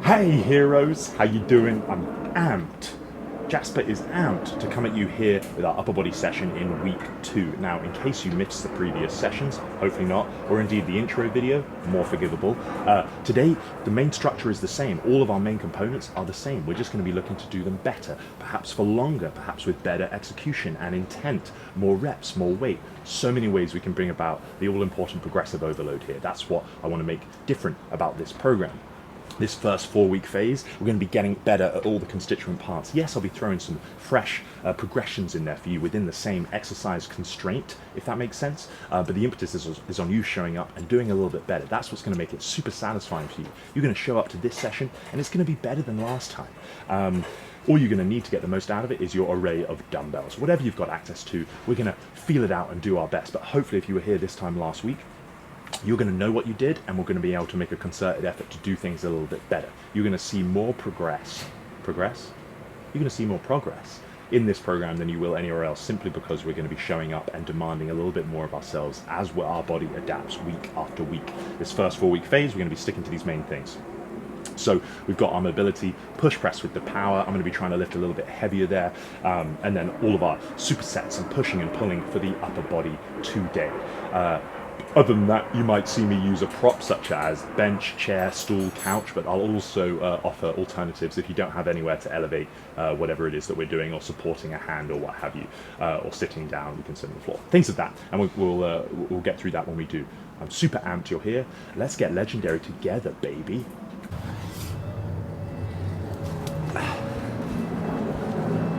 Hey heroes, how you doing? I'm amped. Jasper is amped to come at you here with our upper body session in week 2. Now, in case you missed the previous sessions, hopefully not, or indeed the intro video, more forgivable, today the main structure is the same. All of our main components are the same. We're just going to be looking to do them better, perhaps for longer, perhaps with better execution and intent, more reps, more weight. So many ways we can bring about the all-important progressive overload here. That's what I want to make different about this program. This first 4-week phase, we're going to be getting better at all the constituent parts. Yes, I'll be throwing some fresh progressions in there for you within the same exercise constraint, if that makes sense. But the impetus is on you showing up and doing a little bit better. That's what's going to make it super satisfying for you. You're going to show up to this session and it's going to be better than last time. All you're going to need to get the most out of it is your array of dumbbells. Whatever you've got access to, we're going to feel it out and do our best. But hopefully if you were here this time last week, you're going to know what you did, and we're going to be able to make a concerted effort to do things a little bit better. You're going to see more progress. You're going to see more progress in this program than you will anywhere else, simply because we're going to be showing up and demanding a little bit more of ourselves as our body adapts week after week. This first 4-week phase, we're going to be sticking to these main things. So we've got our mobility, push press with the power. I'm going to be trying to lift a little bit heavier there. And then all of our supersets and pushing and pulling for the upper body today. Other than that, you might see me use a prop such as bench, chair, stool, couch, but I'll also offer alternatives if you don't have anywhere to elevate whatever it is that we're doing, or supporting a hand or what have you, or sitting down, we can sit on the floor. Things of that, and we'll get through that when we do. I'm super amped you're here. Let's get legendary together, baby.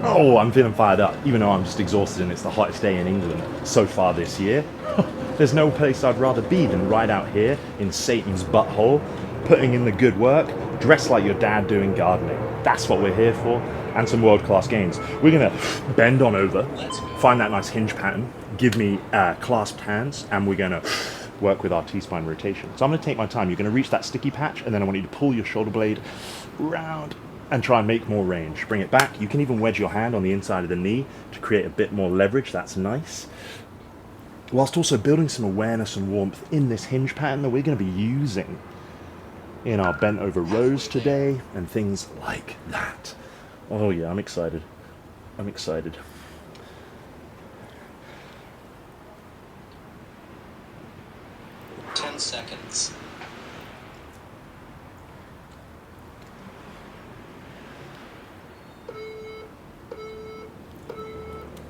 Oh, I'm feeling fired up, even though I'm just exhausted and it's the hottest day in England so far this year. There's no place I'd rather be than right out here in Satan's butthole, putting in the good work, dressed like your dad doing gardening. That's what we're here for, and some world-class gains. We're gonna bend on over, find that nice hinge pattern, give me clasped hands, and we're gonna work with our T-spine rotation. So I'm gonna take my time. You're gonna reach that sticky patch, and then I want you to pull your shoulder blade round and try and make more range. Bring it back. You can even wedge your hand on the inside of the knee to create a bit more leverage. That's nice. Whilst also building some awareness and warmth in this hinge pattern that we're going to be using in our bent over rows today and things like that. Oh yeah, I'm excited. I'm excited. Ten seconds.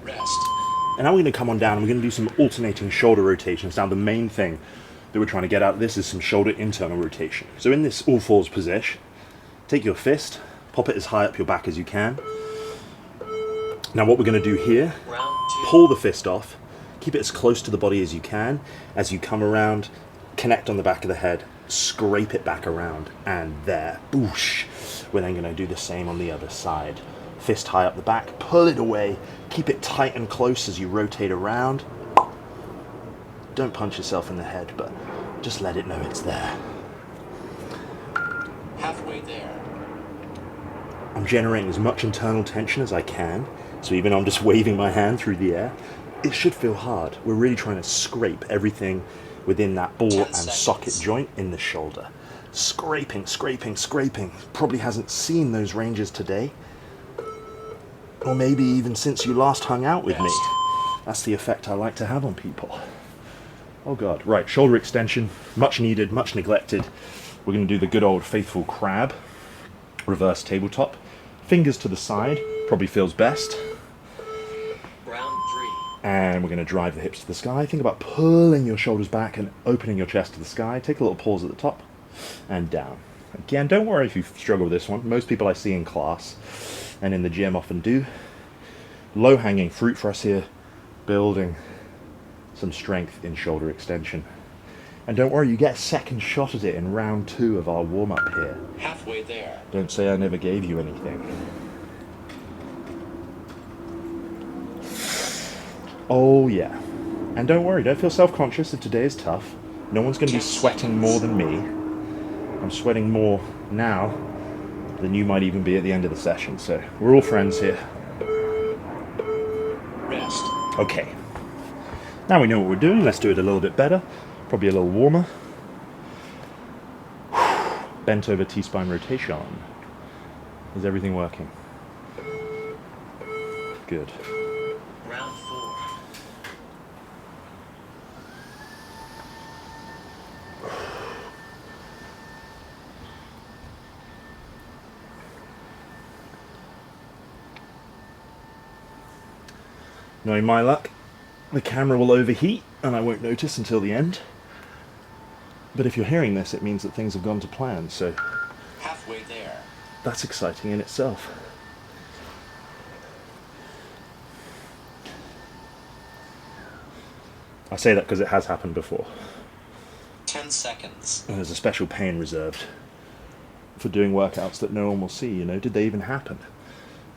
Rest. And now we're going to come on down and we're going to do some alternating shoulder rotations. Now the main thing that we're trying to get out of this is some shoulder internal rotation. So in this all fours position, take your fist, pop it as high up your back as you can. Now what we're going to do here, pull the fist off, keep it as close to the body as you can. As you come around, connect on the back of the head, scrape it back around, and there, boosh. We're then going to do the same on the other side. Fist high up the back, pull it away, keep it tight and close as you rotate around. Don't punch yourself in the head, but just let it know it's there. Halfway there. I'm generating as much internal tension as I can, so even though I'm just waving my hand through the air, it should feel hard. We're really trying to scrape everything within that ball and socket joint in the shoulder. Scraping, scraping, scraping. Probably hasn't seen those ranges today. Or maybe even since you last hung out with me. That's the effect I like to have on people. Oh God, right, shoulder extension, much needed, much neglected. We're gonna do the good old faithful crab, reverse tabletop. Fingers to the side, probably feels best. Round 3. And we're gonna drive the hips to the sky. Think about pulling your shoulders back and opening your chest to the sky. Take a little pause at the top and down. Again, don't worry if you struggle with this one. Most people I see in class and in the gym often do. Low-hanging fruit for us here, building some strength in shoulder extension. And don't worry, you get a second shot at it in round 2 of our warm-up here. Halfway there. Don't say I never gave you anything. Oh yeah. And don't worry, don't feel self-conscious if today is tough. No one's going to be sweating more than me. I'm sweating more now than you might even be at the end of the session, so we're all friends here. Rest. Okay. Now we know what we're doing, let's do it a little bit better. Probably a little warmer. bent over T-spine rotation. Is everything working? Good. Round 4. Knowing my luck, the camera will overheat and I won't notice until the end. But if you're hearing this, it means that things have gone to plan, so Halfway there. that's exciting in itself. I say that because it has happened before. 10 seconds. And there's a special pain reserved for doing workouts that no one will see, you know. Did they even happen?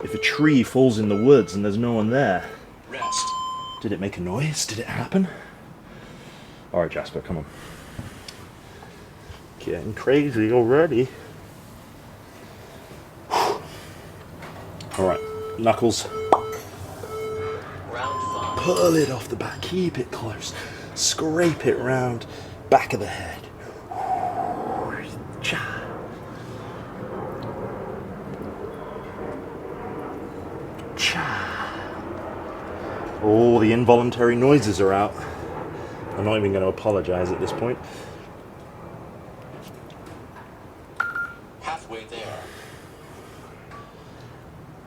If a tree falls in the woods and there's no one there, Rest. did it make a noise? Did it happen? Alright, Jasper, come on. Getting crazy already. Alright, knuckles. Round 5. Pull it off the back, keep it close. Scrape it round back of the head. Cha. Cha. All the involuntary noises are out. I'm not even going to apologize at this point. Halfway there.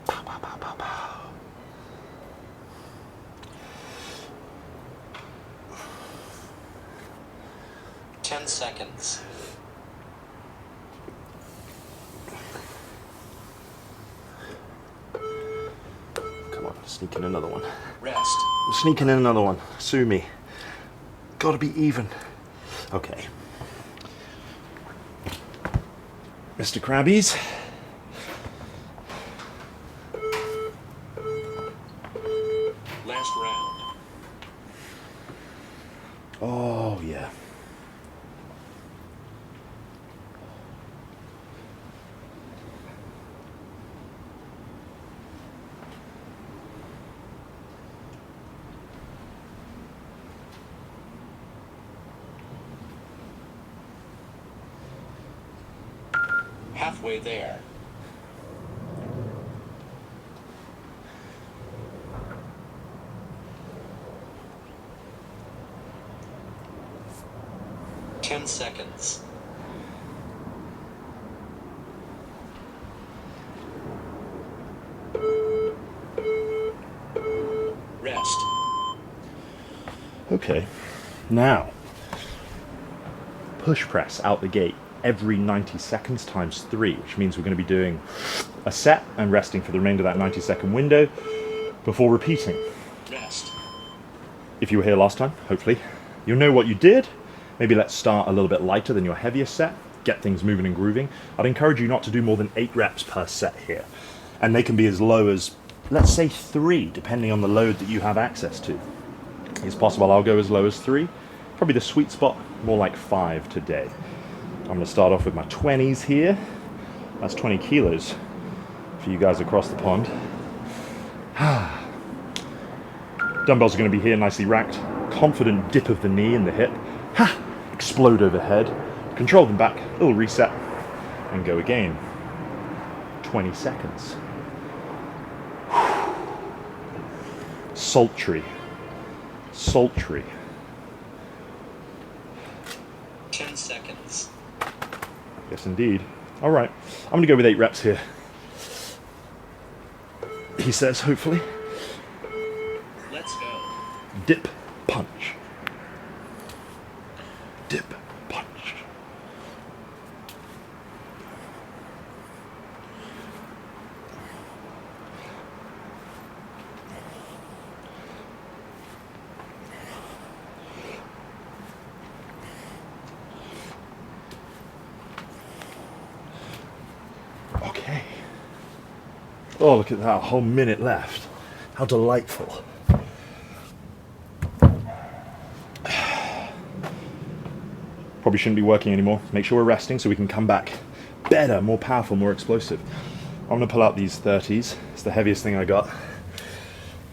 Pow, pow, pow, pow, pow. Ten seconds. Come on, sneak in another one. Rest. Sneak in another one. Sue me. Gotta be even. Okay. Mr. Krabbies. Last round. Oh, yeah. Halfway there. Ten seconds. Rest. Okay. Now, push press out the gate every 90 seconds times 3, which means we're going to be doing a set and resting for the remainder of that 90-second window before repeating. Rest. If you were here last time, hopefully, you'll know what you did. Maybe let's start a little bit lighter than your heavier set, get things moving and grooving. I'd encourage you not to do more than 8 reps per set here. And they can be as low as, let's say 3, depending on the load that you have access to. It's possible I'll go as low as 3. Probably the sweet spot, more like 5 today. I'm going to start off with my 20s here. That's 20 kilos for you guys across the pond. Dumbbells are going to be here nicely racked. Confident dip of the knee and the hip. Explode overhead. Control them back. Little reset. And go again. 20 seconds. Sultry. Sultry. 10 seconds. Yes, indeed. All right. I'm going to go with 8 reps here. He says, hopefully. Let's go. Dip, punch. Dip, punch. Okay. Oh, look at that, a whole minute left. How delightful. Probably shouldn't be working anymore. Make sure we're resting so we can come back better, more powerful, more explosive. I'm gonna pull out these 30s. It's the heaviest thing I got.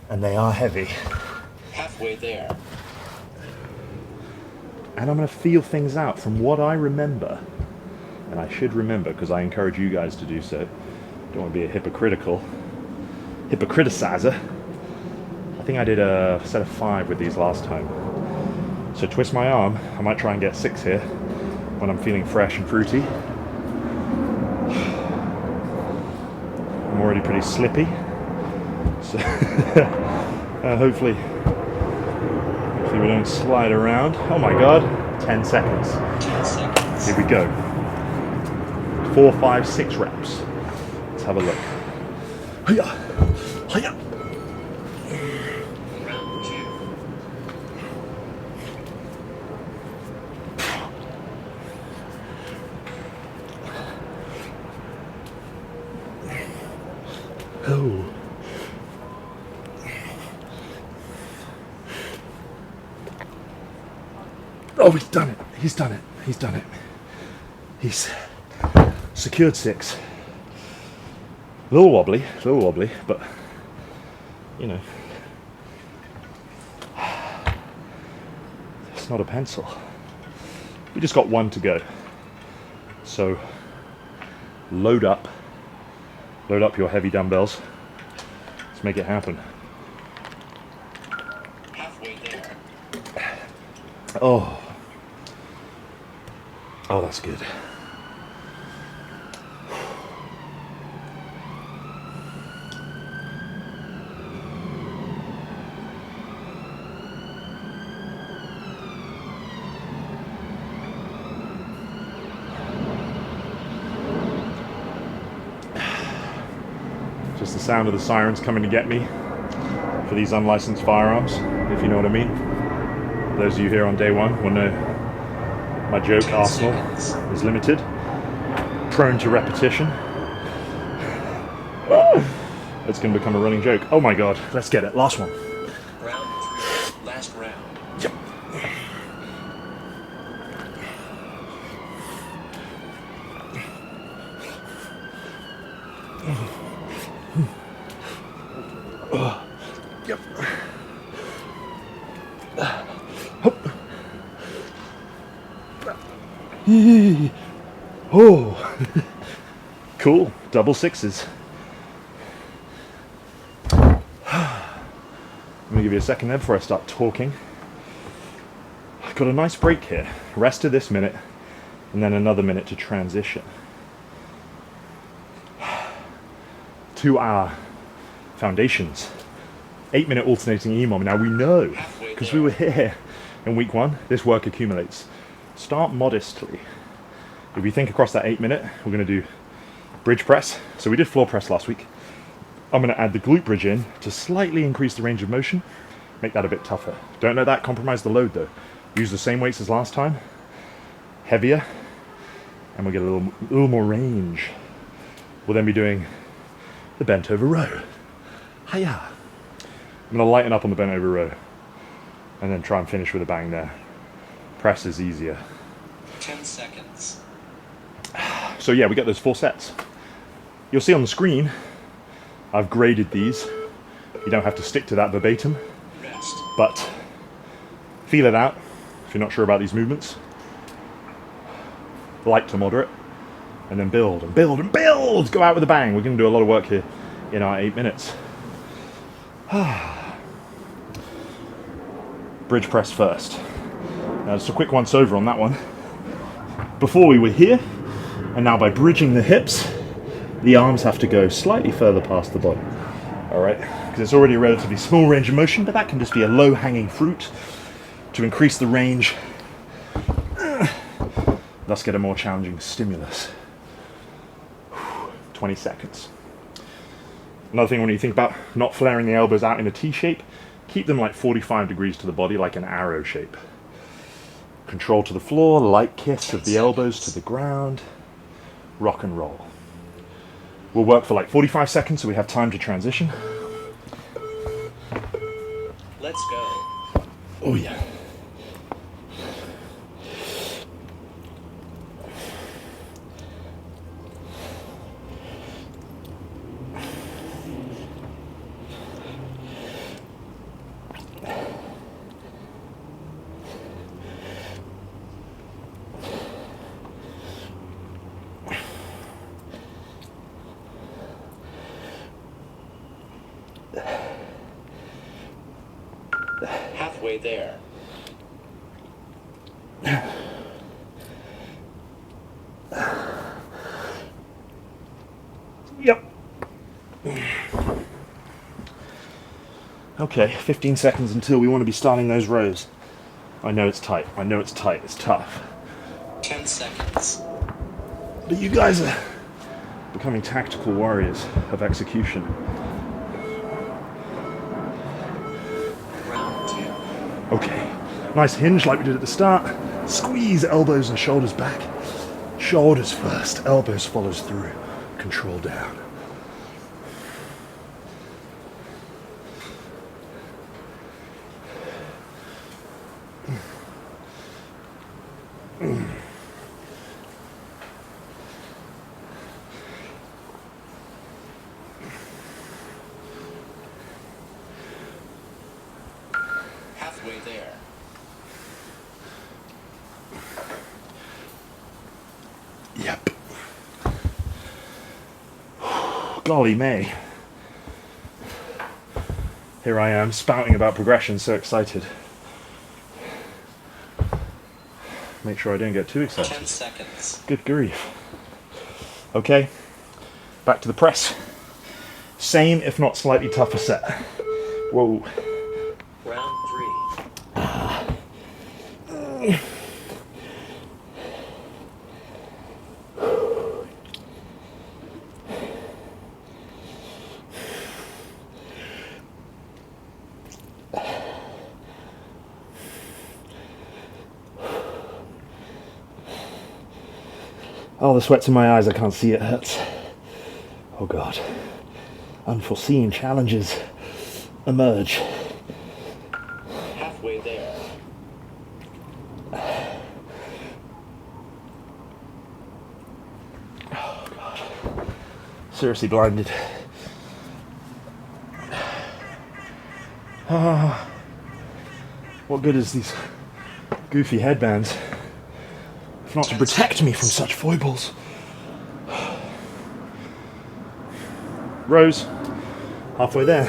And they are heavy. Halfway there. And I'm gonna feel things out. From what I remember, and I should remember, because I encourage you guys to do so. Don't want to be a hypocritizer. I think I did a set of 5 with these last time. So twist my arm. I might try and get 6 here when I'm feeling fresh and fruity. I'm already pretty slippy. So hopefully we don't slide around. Oh my god. 10 seconds. 10 seconds. Here we go. 4, 5, 6 reps. Let's have a look. Hiya! Hiya! Round 2. Oh. Oh, he's done it. He's done it. He's done it. He's secured 6. A little wobbly, but you know, it's not a pencil. We just got 1 to go. So load up your heavy dumbbells. Let's make it happen. Halfway there. Oh, that's good. Just the sound of the sirens coming to get me for these unlicensed firearms, if you know what I mean. Those of you here on day 1 will know my joke arsenal is limited, prone to repetition. It's going to become a running joke. Oh my god, let's get it. Last one. Round 3. Last round. Yep. Yep. Oh, cool. Double 6s. I'm gonna give you a second there before I start talking. I've got a nice break here. Rest of this minute, and then another minute to transition. 2-hour foundations. 8-minute alternating EMOM. Now we know, because we were here in week 1, this work accumulates. Start modestly. If you think across that 8-minute, we're going to do bridge press. So we did floor press last week. I'm going to add the glute bridge in to slightly increase the range of motion, make that a bit tougher. Don't let that compromise the load though. Use the same weights as last time, heavier, and we'll get a little more range. We'll then be doing the bent over row. Hiya! I'm going to lighten up on the bent over row and then try and finish with a bang there. Press is easier. 10 seconds. So yeah, we get those 4 sets. You'll see on the screen, I've graded these. You don't have to stick to that verbatim, Rest. but feel it out if you're not sure about these movements. Light to moderate, and then build and build and build. Go out with a bang. We're going to do a lot of work here in our 8 minutes. Bridge press first. Now just a quick once over on that one. Before we were here, and now by bridging the hips, the arms have to go slightly further past the body. All right, because it's already a relatively small range of motion, but that can just be a low-hanging fruit to increase the range, thus get a more challenging stimulus. 20 seconds. Another thing when you think about not flaring the elbows out in a T shape, keep them like 45 degrees to the body, like an arrow shape. Control to the floor, light kiss of the elbows to the ground. Rock and roll. We'll work for like 45 seconds so we have time to transition. Let's go. Oh yeah. Halfway there. Yep. Okay, 15 seconds until we want to be starting those rows. I know it's tight. I know it's tight. It's tough. 10 seconds. But you guys are becoming tactical warriors of execution. Round 2. Okay, nice hinge like we did at the start. Squeeze elbows and shoulders back. Shoulders first, elbows follows through. Control down. Halfway there. Yep. Golly May. Here I am, spouting about progression, so excited. Make sure I don't get too excited. 10 seconds. Good grief. Okay, back to the press. Same, if not slightly tougher set. Whoa. Round 3. Oh, the sweat's in my eyes, I can't see it, hurts. Oh God. Unforeseen challenges emerge. Halfway there. Oh God. Seriously blinded. What good is these goofy headbands if not to protect me from such foibles? Rose, halfway there.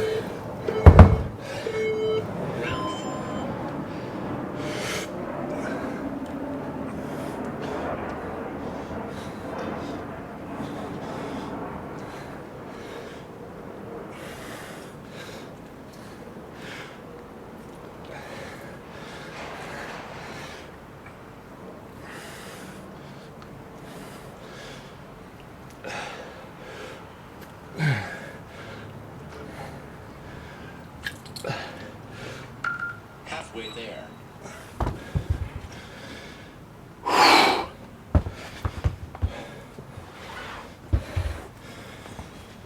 Halfway there.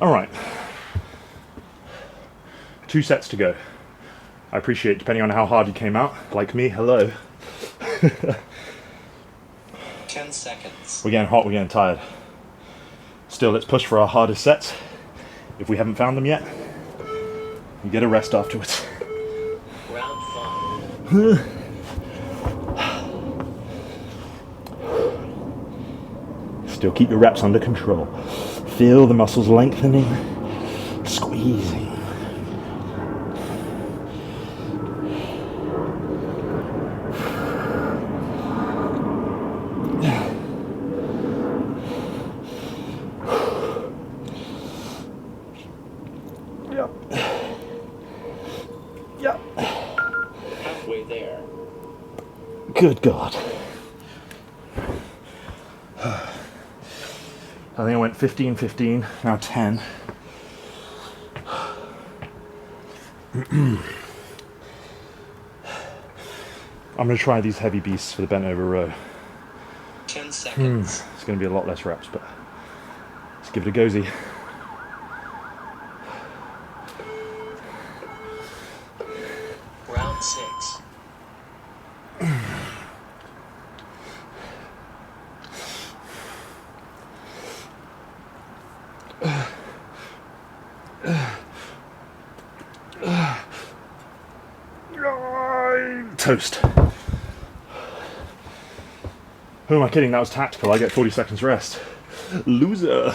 All right. 2 sets to go. I appreciate, depending on how hard you came out, like me, hello. 10 seconds. We're getting hot, we're getting tired. Still, let's push for our hardest sets. If we haven't found them yet, you get a rest afterwards. Round 5. Still keep your reps under control. Feel the muscles lengthening, squeezing. Yep. Yep. Halfway there. Good God. I think I went 15, 15, now 10. I'm going to try these heavy beasts for the bent over row. 10 seconds. It's going to be a lot less reps, but let's give it a go-zy. Round 6. Toast. Who am I kidding? That was tactical. I get 40 seconds rest. Loser.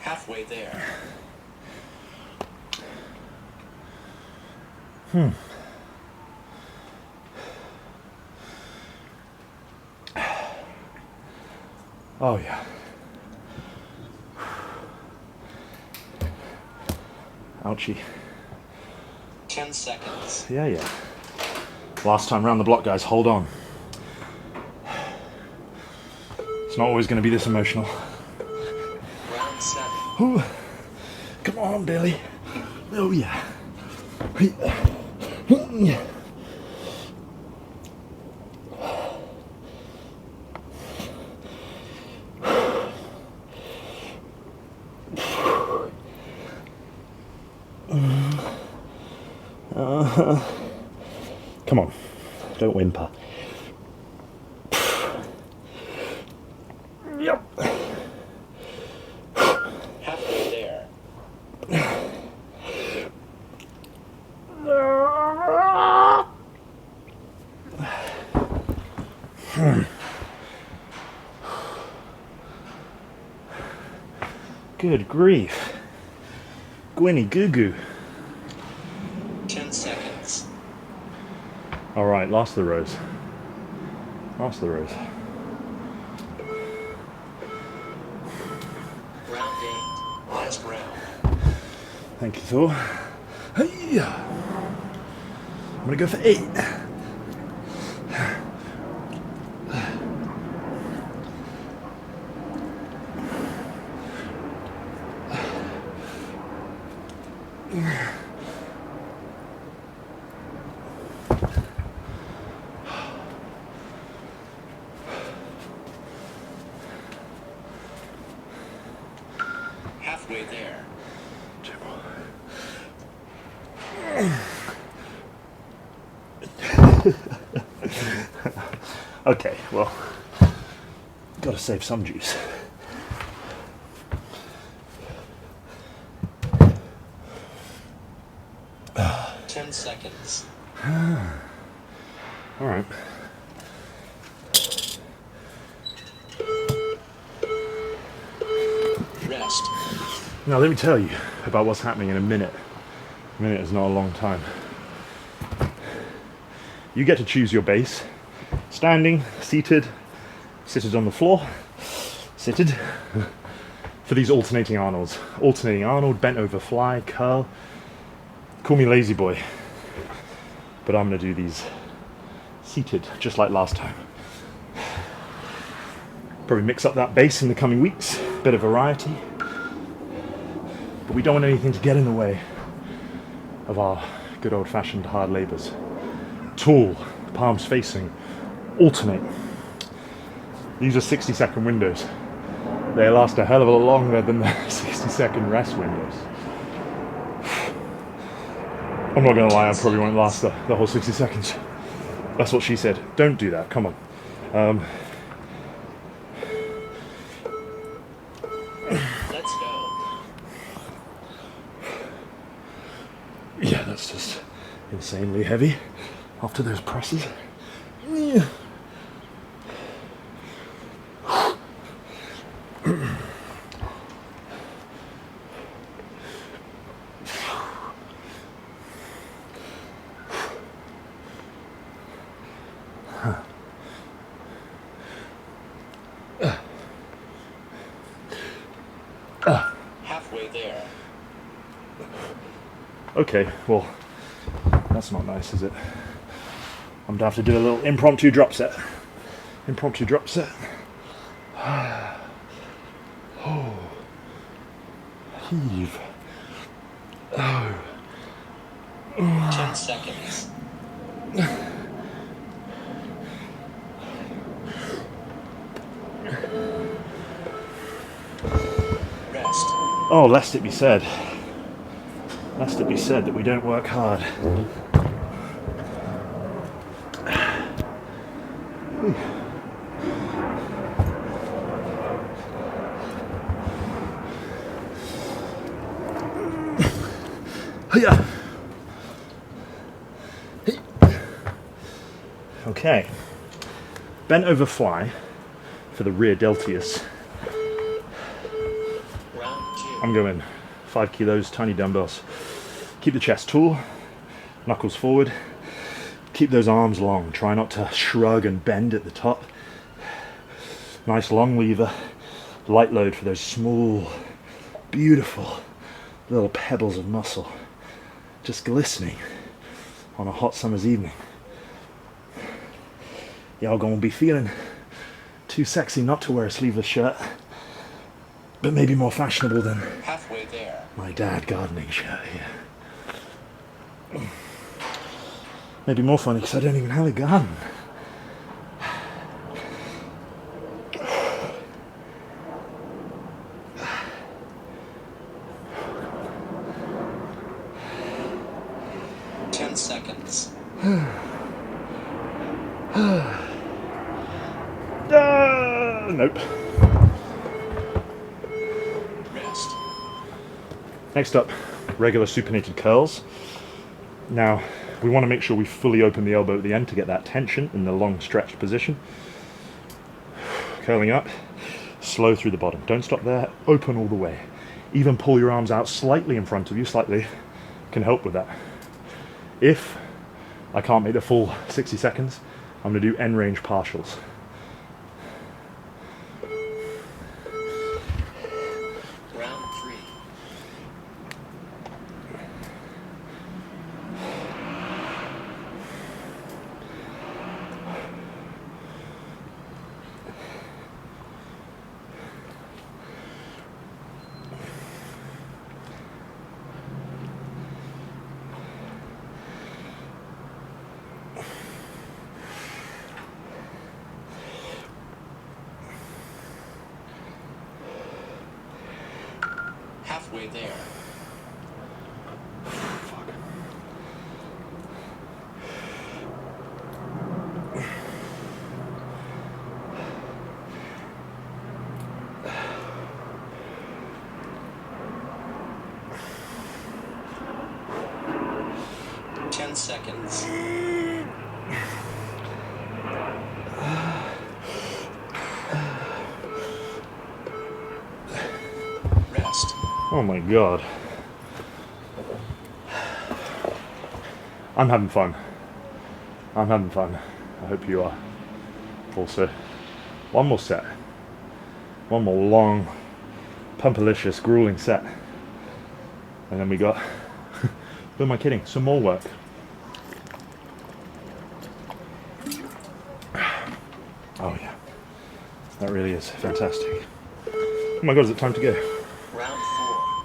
Halfway there. Oh yeah. Ouchie. 10 seconds. Yeah, yeah. Last time round the block, guys. Hold on. It's not always going to be this emotional. Round 7. Ooh. Come on, Billy. Oh yeah. Come on, don't whimper. Yep. Halfway there. Good grief. Gwynny goo goo. 10 seconds. All right, last of the rows. Last of the rows. Round 8. Last round. Thank you, Thor. Hey-ya. I'm gonna go for 8. Halfway there. Okay, well, gotta save some juice. Uh, 10 seconds. All right. Rest. Now let me tell you about what's happening in a minute. A minute is not a long time. You get to choose your base. Standing, seated, seated on the floor, seated. For these alternating Arnolds. Alternating Arnold, bent over fly, curl. Call me lazy boy. But I'm gonna do these seated, just like last time. Probably mix up that base in the coming weeks. Bit of variety. But we don't want anything to get in the way of our good old-fashioned hard labors. Tall, palms facing, alternate. These are 60-second windows. They last a hell of a lot longer than the 60-second rest windows. I'm not gonna lie, I probably won't last the whole 60 seconds. That's what she said. Don't do that, come on. Let's go. Yeah, that's just insanely heavy after those presses. Yeah. Halfway there. Okay, well, that's not nice, is it? I'm gonna have to do a little impromptu drop set. Impromptu drop set. Oh. Heave. Oh. 10 seconds. Rest. Oh, lest it be said. Lest it be said that we don't work hard. Hiya. Okay. Bent over fly for the rear deltius. Round 2. I'm going 5 kilos, tiny dumbbells. Keep the chest tall, knuckles forward. Keep those arms long. Try not to shrug and bend at the top. Nice long lever. Light load for those small, beautiful little pebbles of muscle. Just glistening on a hot summer's evening. Y'all gonna be feeling too sexy not to wear a sleeveless shirt, but maybe more fashionable than Halfway there. my dad gardening shirt here. Maybe more funny because I don't even have a garden. Seconds. Nope. Rest. Next up, regular supinated curls. Now, we want to make sure we fully open the elbow at the end to get that tension in the long stretched position. Curling up, slow through the bottom. Don't stop there, open all the way. Even pull your arms out slightly in front of you, slightly, can help with that. If I can't make the full 60 seconds, I'm going to do end range partials. Round 3. Halfway there. Fuck. 10 seconds. Rest. Oh my god. I'm having fun. I'm having fun. I hope you are. Also, one more set. One more long, pumpalicious, grueling set. And then we got, who am I kidding? Some more work. Oh yeah. That really is fantastic. Oh my god, is it time to go? Round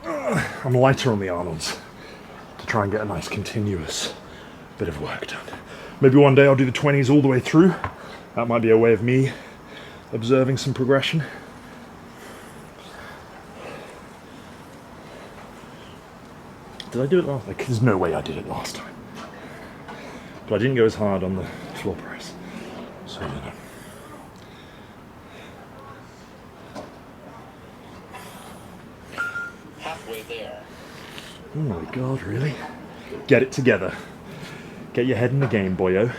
4. I'm lighter on the Arnolds to try and get a nice continuous bit of work done. Maybe one day I'll do the 20s all the way through. That might be a way of me observing some progression. Did I do it last time? There's no way I did it last time. But I didn't go as hard on the floor press. So, you know. Halfway there. Oh my god, really? Get it together. Get your head in the game, boyo.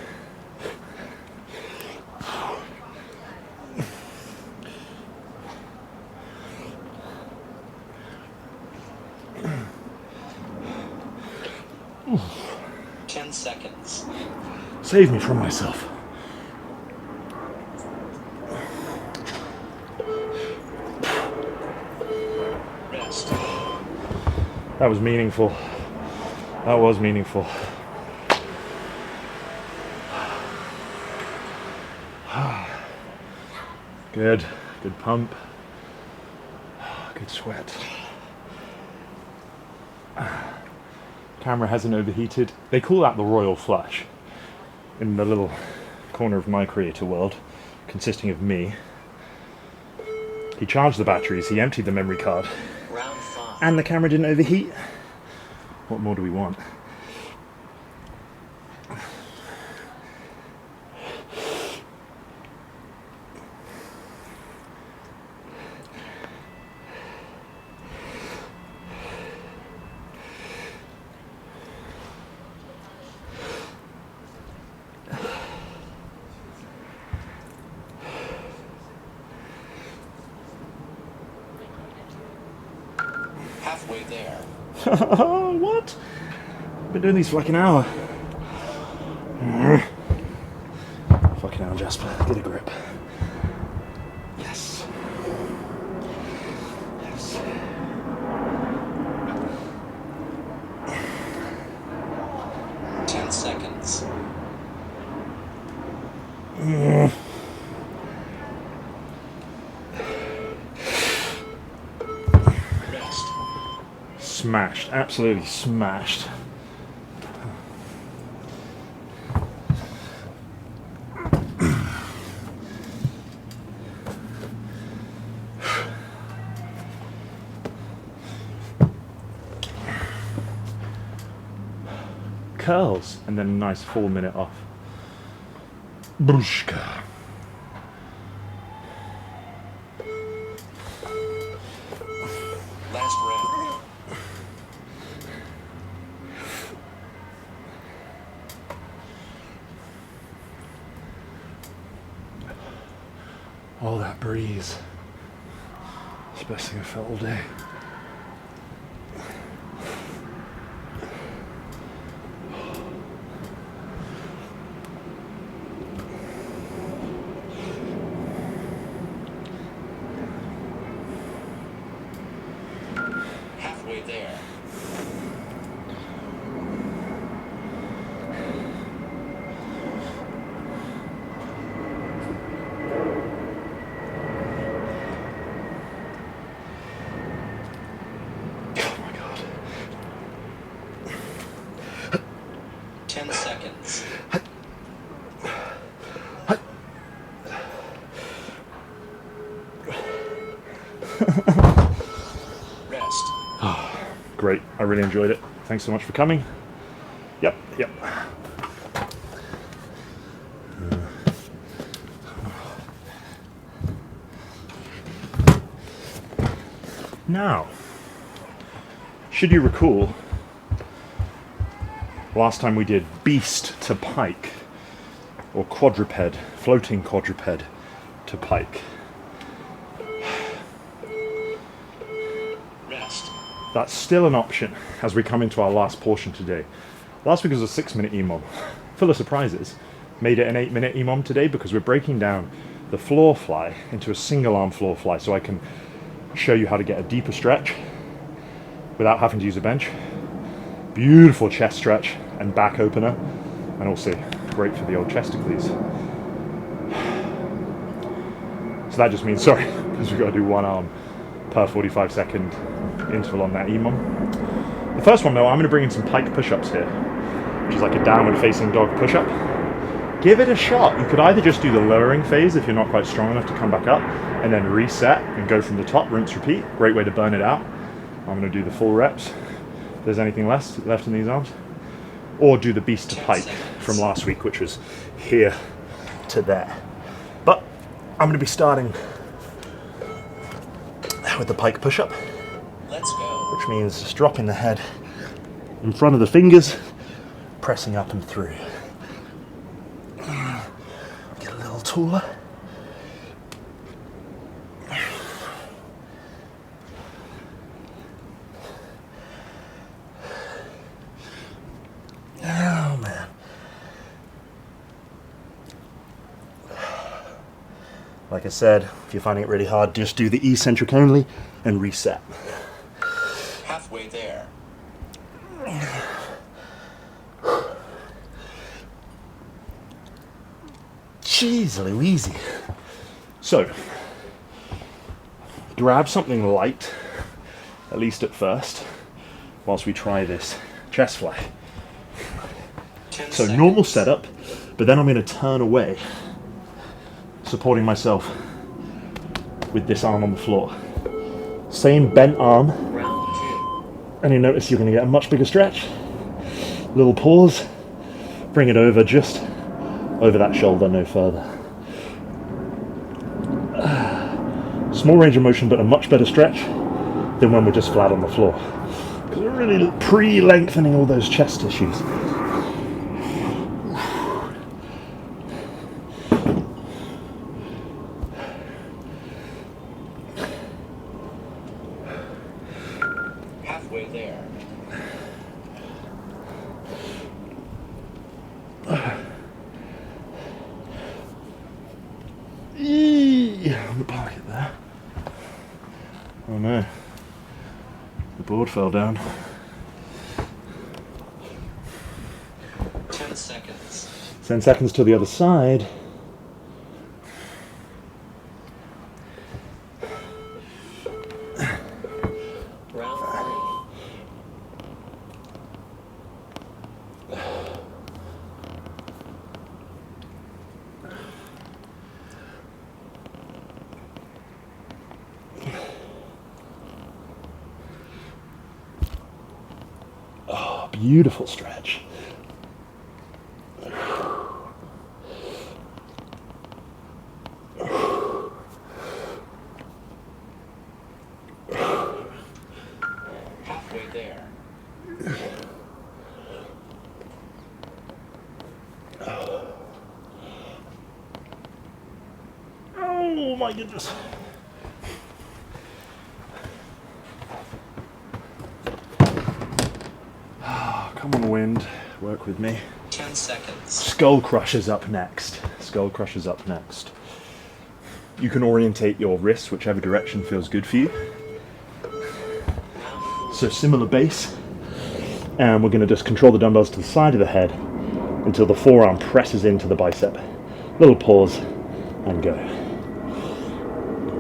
Oof. 10 seconds. Save me from myself. Rest. That was meaningful. That was meaningful. Good. Good pump. Good sweat. Camera hasn't overheated. They call that the royal flush in the little corner of my creator world, consisting of me. He charged the batteries, he emptied the memory card, Round 5. and the camera didn't overheat. What more do we want? Halfway there. What? Been doing these for like an hour. Fucking hell, Jasper. Get a grip. Yes. Yes. Seconds. Rest. Smashed. Absolutely smashed. Curls, and then a nice 4 minute off. Brushka. Last round. Oh, that breeze. It's the best thing I've felt all day. Halfway there. Oh my God. 10 seconds. Rest. Great. I really enjoyed it. Thanks so much for coming. Yep. Now, should you recall, last time we did beast to pike, or quadruped, floating quadruped to pike. Rest. That's still an option as we come into our last portion today. Last week was a 6-minute EMOM, full of surprises. Made it an 8-minute EMOM today because we're breaking down the floor fly into a single arm floor fly so I can show you how to get a deeper stretch without having to use a bench. Beautiful chest stretch and back opener, and also great for the old chesticles. So that just means, sorry, because we've got to do one arm per 45-second interval on that EMOM. The first one though, I'm going to bring in some pike push-ups here, which is like a downward facing dog push-up. Give it a shot. You could either just do the lowering phase if you're not quite strong enough to come back up, and then reset and go from the top, rinse, repeat. Great way to burn it out. I'm going to do the full reps if there's anything left in these arms. Or do the beast to pike from last week, which was here to there. But I'm going to be starting with the pike push-up. Let's go. Which means just dropping the head in front of the fingers, pressing up and through. Get a little taller. Oh man. Like I said, if you're finding it really hard, just do the eccentric only and reset. Halfway there. Jeez Louise. So, grab something light, at least at first, whilst we try this chest fly. 10 So seconds. normal setup, but then I'm going to turn away, supporting myself with this arm on the floor. Same bent arm, Round 2. and you notice you're going to get a much bigger stretch. Little pause, bring it over just over that shoulder, no further. Small range of motion, but a much better stretch than when we're just flat on the floor. Because we're really pre-lengthening all those chest tissues. Halfway there. On the pocket there. Oh no. The board fell down. 10 seconds. 10 seconds to the other side. Round 3. Oh, beautiful stretch. Halfway there. Oh my goodness. Come on, wind. Work with me. 10 seconds. Skull crushers up next. Skull crushers up next. You can orientate your wrists whichever direction feels good for you. So similar base. And we're going to just control the dumbbells to the side of the head until the forearm presses into the bicep. Little pause and go.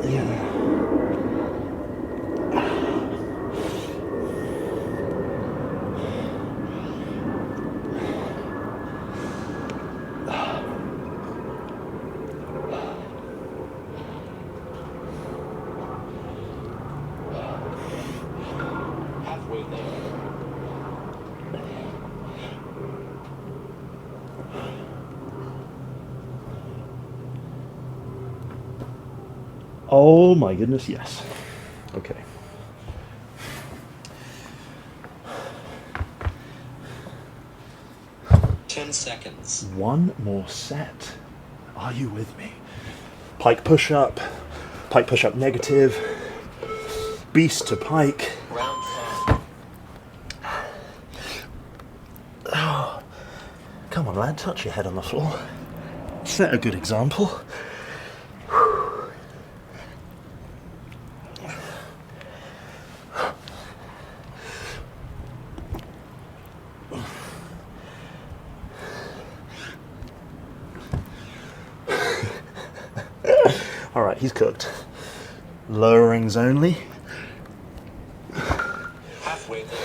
Yeah. Halfway there. Oh my goodness, yes. Okay. Ten seconds. One more set. Are you with me? Pike push-up negative, beast to pike. Round 5. Oh, come on, lad, touch your head on the floor. Set a good example. All right, he's cooked. Lowerings only. Halfway there.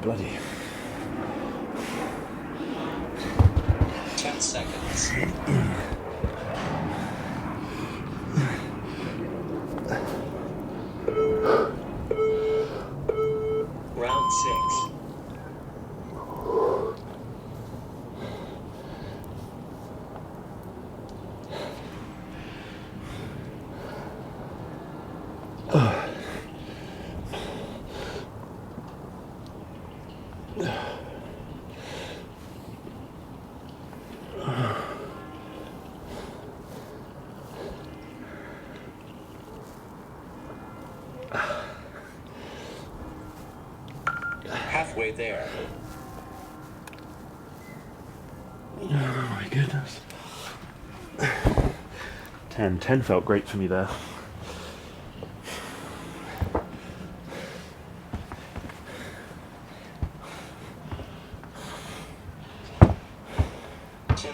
Bloody. 10 seconds. Round 6. Halfway there. Oh my goodness. 10 felt great for me there.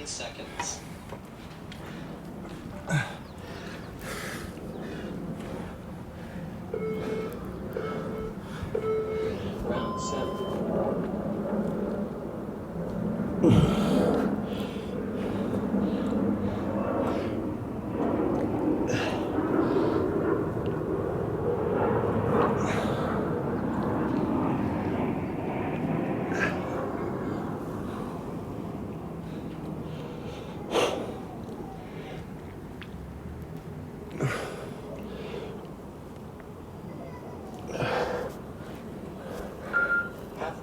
Seconds. Round 7.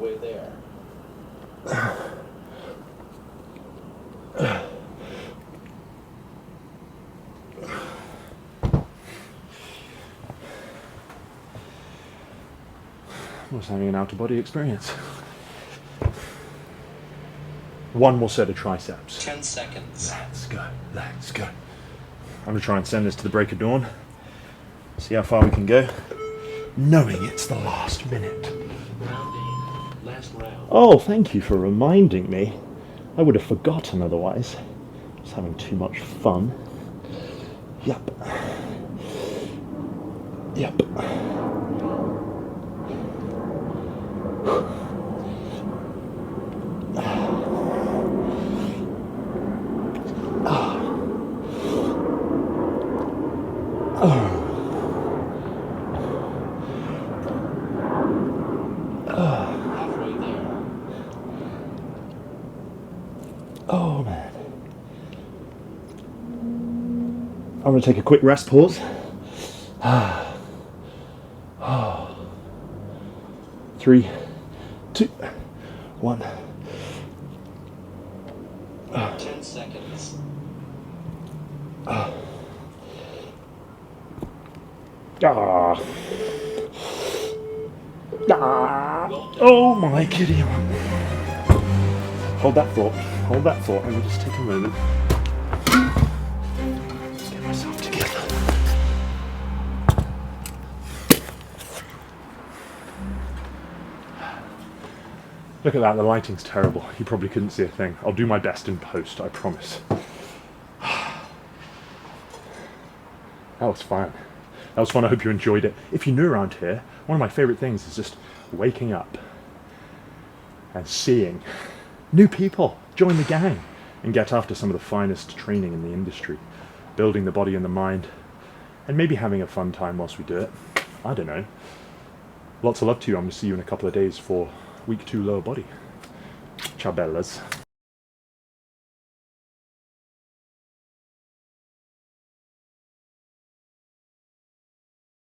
halfway there. I was having an out-of-body experience. One more set of triceps. 10 seconds. Let's go, let's go. I'm gonna try and send this to the break of dawn. See how far we can go, knowing it's the last minute. Round 8. Last round. Oh, thank you for reminding me. I would have forgotten otherwise. I was having too much fun. Yep. Yep. Halfway there. Oh man. I'm going to take a quick rest pause. 3, 2, 1. 10 seconds. Ah. Ah. Oh my kitty. Hold that thought. Hold that thought. Let me just take a moment. Get myself together. Look at that, the lighting's terrible. You probably couldn't see a thing. I'll do my best in post, I promise. That was fun. That was fun, I hope you enjoyed it. If you're new around here, one of my favourite things is just waking up and seeing new people join the gang and get after some of the finest training in the industry, building the body and the mind, and maybe having a fun time whilst we do it. I don't know. Lots of love to you. I'm going to see you in a couple of days for week 2 lower body. Ciao bellas.